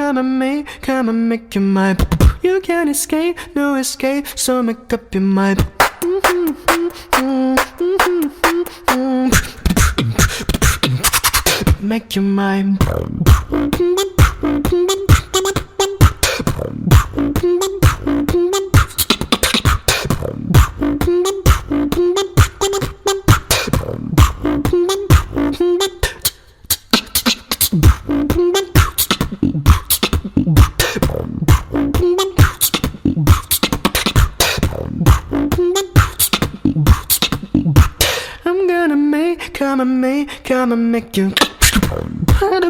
come and make you mine. You can't escape, no escape, so make up your mind. Make your mind. Come and make you put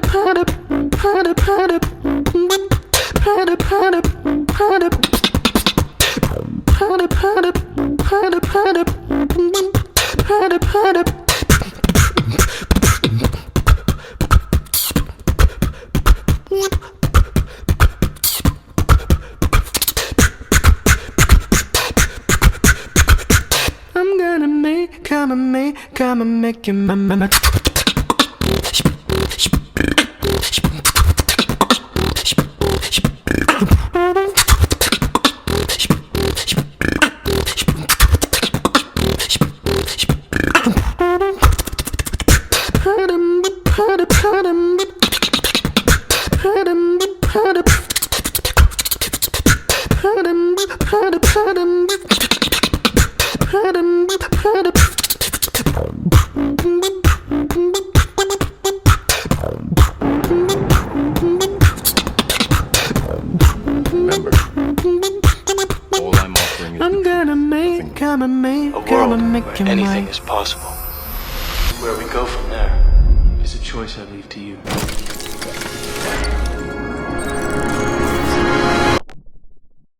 I'm gonna come and make you mama. Come and make your anything mind. is possible. Where we go from there is a choice I leave to you.